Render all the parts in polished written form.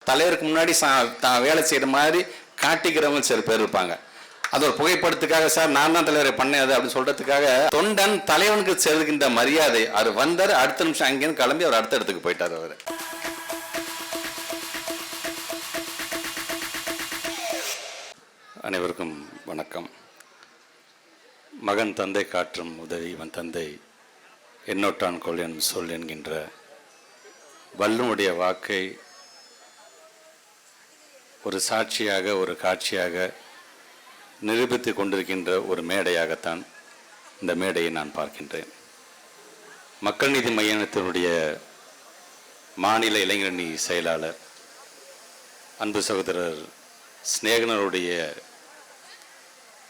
தலைவருக்கு முன்னாடி தான் வேலை செய்கிற மாதிரி காட்டிக்கிறவங்க சில பேர் இருப்பாங்க. அது ஒரு புகைப்படத்துக்காக சார் நான் தான் தலைவரை பண்ணேன் அது அப்படின்னு சொல்றதுக்காக தொண்டன் தலைவனுக்கு செலுகின்ற மரியாதை அவர் வந்தார். அடுத்த நிமிஷம் அங்கேருந்து கிளம்பி அவர் அடுத்த இடத்துக்கு போயிட்டார். அவர் அனைவருக்கும் வணக்கம். மகன் தந்தை காற்றும் உதவி இவன் தந்தை எண்ணொட்டான் கொள்ளையன் சொல் என்கின்ற வள்ளுவனுடைய வாக்கை ஒரு சாட்சியாக ஒரு காட்சியாக நிரூபித்து கொண்டிருக்கின்ற ஒரு மேடையாகத்தான் இந்த மேடையை நான் பார்க்கின்றேன். மக்கள் நீதி மையத்தினுடைய மாநில இளைஞரணி செயலாளர் அன்பு சகோதரர் ஸ்நேகனருடைய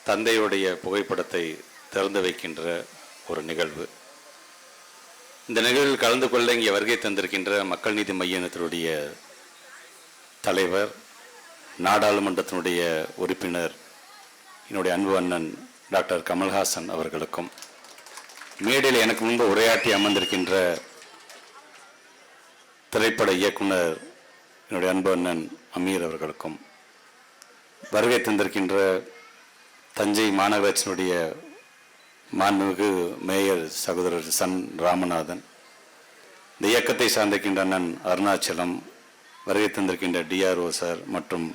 தந்தையுடைய புகைப்படத்தை திறந்து வைக்கின்ற ஒரு நிகழ்வு. இந்த நிகழ்வில் கலந்து கொள்ள இங்கே வருகை தந்திருக்கின்ற மக்கள் நீதி மையத்தினுடைய தலைவர், நாடாளுமன்றத்தினுடைய உறுப்பினர், என்னுடைய அன்பு அண்ணன் டாக்டர் கமல்ஹாசன் அவர்களுக்கும், மேடையில் எனக்கு முன்பு உரையாற்றி அமர்ந்திருக்கின்ற திரைப்பட இயக்குனர் என்னுடைய அன்பு அண்ணன் அமீர் அவர்களுக்கும், வருகை தந்திருக்கின்ற தஞ்சை மாநகராட்சியினுடைய மாண்புமிகு மேயர் சகோதரர் சன் ராமநாதன், இந்த இயக்கத்தை சார்ந்திருக்கின்ற அண்ணன் அருணாச்சலம், வருகை தந்திருக்கின்ற டிஆர்ஓ சார் மற்றும்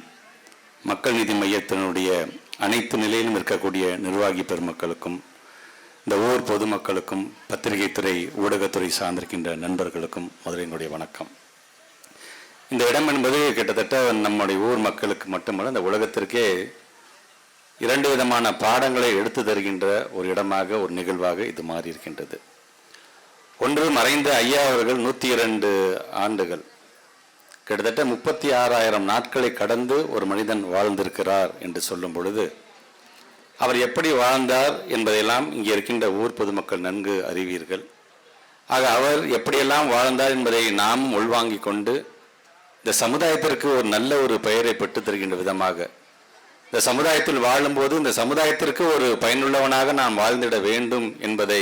மக்கள் நீதி மையத்தினுடைய அனைத்து நிலையிலும் இருக்கக்கூடிய நிர்வாகி பெருமக்களுக்கும், இந்த ஊர் பொதுமக்களுக்கும், பத்திரிகை துறை ஊடகத்துறை சார்ந்திருக்கின்ற நண்பர்களுக்கும் முதலில் என்னுடைய வணக்கம். இந்த இடம் என்பது கிட்டத்தட்ட நம்முடைய ஊர் மக்களுக்கு மட்டுமல்ல, இந்த உலகத்திற்கே இரண்டு விதமான பாடங்களை எடுத்து தருகின்ற ஒரு இடமாக, ஒரு நிகழ்வாக இது மாறி இருக்கின்றது. ஒன்று, மறைந்த ஐயா அவர்கள் 102 ஆண்டுகள், கிட்டத்தட்ட 36,000 நாட்களை கடந்து ஒரு மனிதன் வாழ்ந்திருக்கிறார் என்று சொல்லும் பொழுது அவர் எப்படி வாழ்ந்தார் என்பதையெல்லாம் இங்கே இருக்கின்ற ஊர் பொதுமக்கள் நன்கு அறிவீர்கள். ஆக அவர் எப்படியெல்லாம் வாழ்ந்தார் என்பதை நாம் உள்வாங்கிக் கொண்டு இந்த சமுதாயத்திற்கு ஒரு நல்ல ஒரு பெயரை பெற்று தருகின்ற விதமாக, இந்த சமுதாயத்தில் வாழும்போது இந்த சமுதாயத்திற்கு ஒரு பயனுள்ளவனாக நாம் வாழ்ந்திட வேண்டும் என்பதை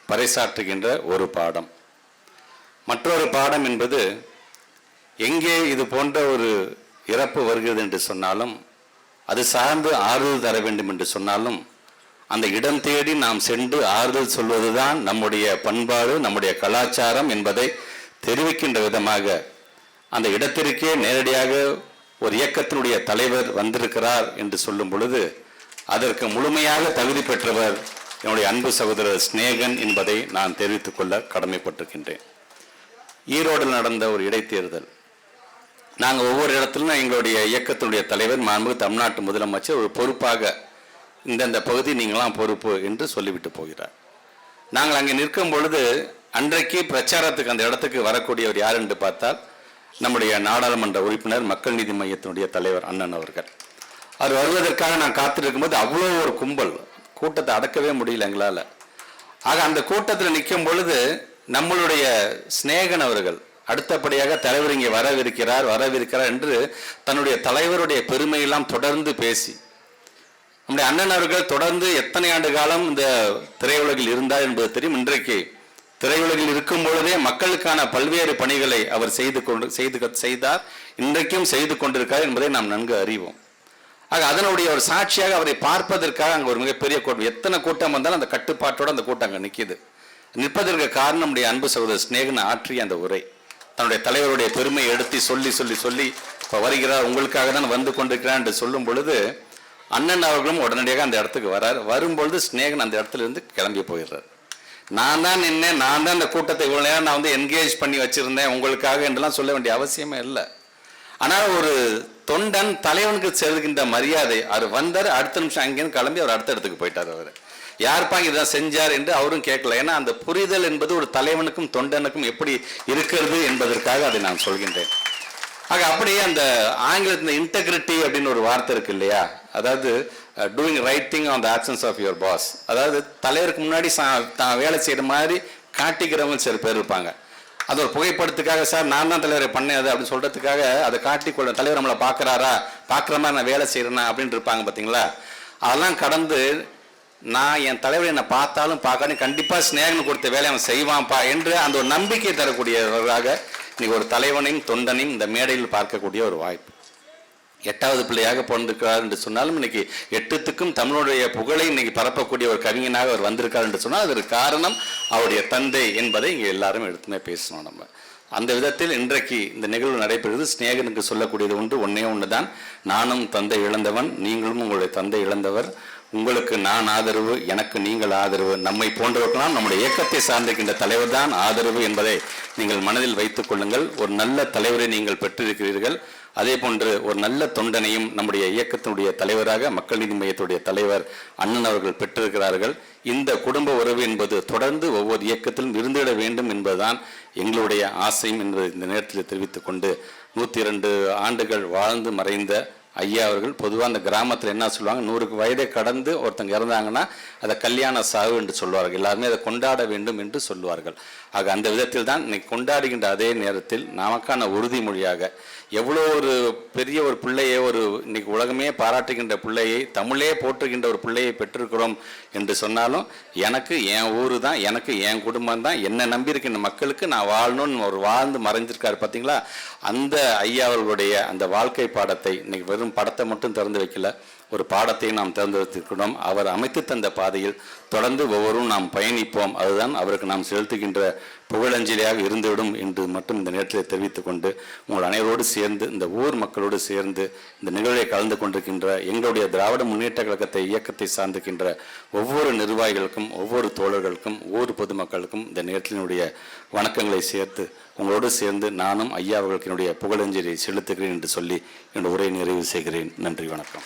பறைசாற்றுகின்ற ஒரு பாடம். மற்றொரு பாடம் என்பது, எங்கே இது போன்ற ஒரு இறப்பு வருகிறது என்று சொன்னாலும், அது சார்ந்து ஆறுதல் தர வேண்டும் என்று சொன்னாலும், அந்த இடம் தேடி நாம் சென்று ஆறுதல் சொல்வதுதான் நம்முடைய பண்பாடு, நம்முடைய கலாச்சாரம் என்பதை தெரிவிக்கின்ற விதமாக அந்த இடத்திற்கே நேரடியாக ஒரு இயக்கத்தினுடைய தலைவர் வந்திருக்கிறார் என்று சொல்லும் பொழுது அதற்கு முழுமையாக தகுதி பெற்றவர் என்னுடைய அன்பு சகோதரர் ஸ்நேகன் என்பதை நான் தெரிவித்துக் கொள்ள கடமைப்பட்டிருக்கின்றேன். ஈரோடில் நடந்த ஒரு இடைத்தேர்தல், நாங்கள் ஒவ்வொரு இடத்திலும் எங்களுடைய இயக்கத்தினுடைய தலைவர் மாண்பு தமிழ்நாட்டு முதலமைச்சர் ஒரு பொறுப்பாக இந்தந்த பகுதி நீங்களாம் பொறுப்பு என்று சொல்லிவிட்டு போகிறார். நாங்கள் அங்கே நிற்கும் பொழுது அன்றைக்கு பிரச்சாரத்துக்கு அந்த இடத்துக்கு வரக்கூடியவர் யார் என்று பார்த்தால் நம்முடைய நாடாளுமன்ற உறுப்பினர், மக்கள் நீதி மையத்தினுடைய தலைவர் அண்ணன் அவர்கள். அவர் வருவதற்காக நான் காத்திருக்கும் போது அவ்வளோ ஒரு கும்பல், கூட்டத்தை அடக்கவே முடியல எங்களால். ஆக அந்த கூட்டத்தில் நிற்கும் பொழுது நம்மளுடைய ஸ்நேகன் அவர்கள் அடுத்தபடியாக தலைவர் இங்கே வரவிருக்கிறார் என்று தன்னுடைய தலைவருடைய பெருமையெல்லாம் தொடர்ந்து பேசி, நம்முடைய அண்ணன் அவர்கள் தொடர்ந்து எத்தனை ஆண்டு காலம் இந்த திரையுலகில் இருந்தார் என்பது தெரியும். இன்றைக்கு திரையுலகில் இருக்கும் பொழுதே மக்களுக்கான பல்வேறு பணிகளை அவர் செய்தார், இன்றைக்கும் செய்து கொண்டிருக்கார் என்பதை நாம் நன்கு அறிவோம். ஆக அதனுடைய ஒரு சாட்சியாக அவரை பார்ப்பதற்காக அங்கே ஒரு மிகப்பெரிய கூட்டம், எத்தனை கூட்டம் வந்தாலும் அந்த கட்டுப்பாட்டோடு அந்த கூட்டம் அங்கே நிற்கிது. நிற்பதற்கு காரணம் நம்முடைய அன்பு சகோதரர் ஸ்நேகன் ஆற்றிய அந்த உரை, தன்னுடைய தலைவருடைய பெருமையை எடுத்து சொல்லி இப்போ வருகிறார், உங்களுக்காக தான் வந்து கொண்டிருக்கிறார் என்று சொல்லும் பொழுது அண்ணன் அவர்களும் உடனடியாக அந்த இடத்துக்கு வரும்பொழுது ஸ்நேகன் அந்த இடத்துல இருந்து கிளம்பி போயிடுறார். நான் தான் அந்த கூட்டத்தை இவ்வளோ நேரம் நான் என்கேஜ் பண்ணி வச்சிருந்தேன் உங்களுக்காக என்றெல்லாம் சொல்ல வேண்டிய அவசியமே இல்லை. ஆனால் ஒரு தொண்டன் தலைவனுக்கு செலுகின்ற மரியாதை, அவர் வந்தார், அடுத்த நிமிஷம் அங்கேருந்து கிளம்பி அவர் அடுத்த இடத்துக்கு போயிட்டார். அவர் யாருப்பாங்க இதான் செஞ்சார் என்று அவரும் கேட்கல. ஏன்னா அந்த புரிதல் என்பது ஒரு தலைவனுக்கும் தொண்டனுக்கும் எப்படி இருக்கிறது என்பதற்காக அதை நான் சொல்கின்றேன். ஆக அப்படியே அந்த ஆங்கிலத்தில் இன்டெகிரிட்டி அப்படின்னு ஒரு வார்த்தை இருக்கு இல்லையா, அதாவது doing right thing on the options of your boss. அதாவது தலைவருக்கு முன்னாடி தான் வேலை செய்கிற மாதிரி காட்டிக்கிறவங்க சில பேர் இருப்பாங்க. அது ஒரு புகைப்படத்துக்காக சார் நான் தான் தலைவரை பண்ணேன் அது அப்படின்னு சொல்கிறதுக்காக அதை காட்டிக்கொள்ள, தலைவர் நம்மளை பார்க்குற மாதிரி நான் வேலை செய்கிறேன்னா அப்படின்னு இருப்பாங்க பார்த்தீங்களா. அதெல்லாம் கடந்து நான் என் தலைவர் என்னை பார்த்தாலும் பார்க்காலும் கண்டிப்பாக ஸ்நேகன் கொடுத்த வேலையை அவன் செய்வான்ப்பா என்று அந்த ஒரு நம்பிக்கை தரக்கூடியவராக இன்னைக்கு ஒரு தலைவனையும் தொண்டனையும் இந்த மேடையில் பார்க்கக்கூடிய ஒரு வாய்ப்பு. 8வது பிள்ளையாக பிறந்திருக்கிறார் என்று சொன்னாலும் இன்னைக்கு 8த்துக்கும் தமிழுடைய புகழை இன்னைக்கு பரப்பக்கூடிய ஒரு கவிஞனாக அவர் வந்திருக்கார் என்று சொன்னால் அதற்கு காரணம் அவருடைய தந்தை என்பதை இங்கே எல்லாரும் எடுத்துமே பேசணும். நம்ம அந்த விதத்தில் இன்றைக்கு இந்த நிகழ்வு நடைபெறுவது சிநேகனுக்கு சொல்லக்கூடியது ஒன்றே ஒன்று தான். நானும் தந்தை இழந்தவன், நீங்களும் உங்களுடைய தந்தை இழந்தவர். உங்களுக்கு நான் ஆதரவு, எனக்கு நீங்கள் ஆதரவு. நம்மை போன்றவர்களாம் நம்முடைய இயக்கத்தை சார்ந்திருக்கின்ற தலைவர் தான் ஆதரவு என்பதை நீங்கள் மனதில் வைத்துக் கொள்ளுங்கள். ஒரு நல்ல தலைவரை நீங்கள் பெற்றிருக்கிறீர்கள். அதே போன்று ஒரு நல்ல தொண்டனையும் நம்முடைய இயக்கத்தினுடைய தலைவராக மக்கள் நீதி மையத்துடைய தலைவர் அண்ணன் அவர்கள் பெற்றிருக்கிறார்கள். இந்த குடும்ப உறவு என்பது தொடர்ந்து ஒவ்வொரு இயக்கத்திலும் இருந்திட வேண்டும் என்பதுதான் எங்களுடைய ஆசையும் என்பதை இந்த நேரத்தில் தெரிவித்துக் கொண்டு 102 ஆண்டுகள் வாழ்ந்து மறைந்த ஐயா அவர்கள் பொதுவாக அந்த கிராமத்தில் என்ன சொல்லுவாங்க, 100 வயதை கடந்து ஒருத்தங்க இறந்தாங்கன்னா அதை கல்யாண சாவு என்று சொல்வார்கள். எல்லாருமே அதை கொண்டாட வேண்டும் என்று சொல்லுவார்கள். ஆக அந்த விதத்தில் தான் இன்னைக்கு கொண்டாடுகின்ற அதே நேரத்தில் நமக்கான உறுதிமொழியாக எவ்வளோ ஒரு பெரிய ஒரு பிள்ளையை, ஒரு இன்னைக்கு உலகமே பாராட்டுகின்ற பிள்ளையை, தமிழே போற்றுகின்ற ஒரு பிள்ளையை பெற்றிருக்கிறோம் என்று சொன்னாலும் எனக்கு என் ஊர் தான், எனக்கு என் குடும்பம் தான், என்னை நம்பியிருக்கின்ற மக்களுக்கு நான் வாழணும்னு ஒரு வாழ்ந்து மறைஞ்சிருக்காரு பார்த்தீங்களா. அந்த ஐயா அவர்களுடைய அந்த வாழ்க்கை பாடத்தை இன்னைக்கு வெறும் படத்தை மட்டும் திறந்து வைக்கல, ஒரு பாடத்தை நாம் தேர்ந்தெடுத்திருக்கிறோம். அவர் அமைத்து தந்த பாதையில் தொடர்ந்து ஒவ்வொருவரும் நாம் பயணிப்போம். அதுதான் அவருக்கு நாம் செலுத்துகின்ற புகழஞ்சலியாக இருந்துவிடும் என்று மட்டும் இந்த நேரத்தில் தெரிவித்துக் கொண்டு உங்கள் அனைவரோடு சேர்ந்து இந்த ஊர் மக்களோடு சேர்ந்து இந்த நிகழ்வை கலந்து கொண்டிருக்கின்ற எங்களுடைய திராவிட முன்னேற்ற கழகத்தை இயக்கத்தை சார்ந்திருக்கின்ற ஒவ்வொரு நிர்வாகிகளுக்கும், ஒவ்வொரு தோழர்களுக்கும், ஊர் பொதுமக்களுக்கும் இந்த நேரத்தினுடைய வணக்கங்களை சேர்த்து உங்களோடு சேர்ந்து நானும் ஐயா அவர்களுக்கு என்னுடைய புகழஞ்சலியை செலுத்துகிறேன் என்று சொல்லி என்னுடைய உரையை நிறைவு செய்கிறேன். நன்றி, வணக்கம்.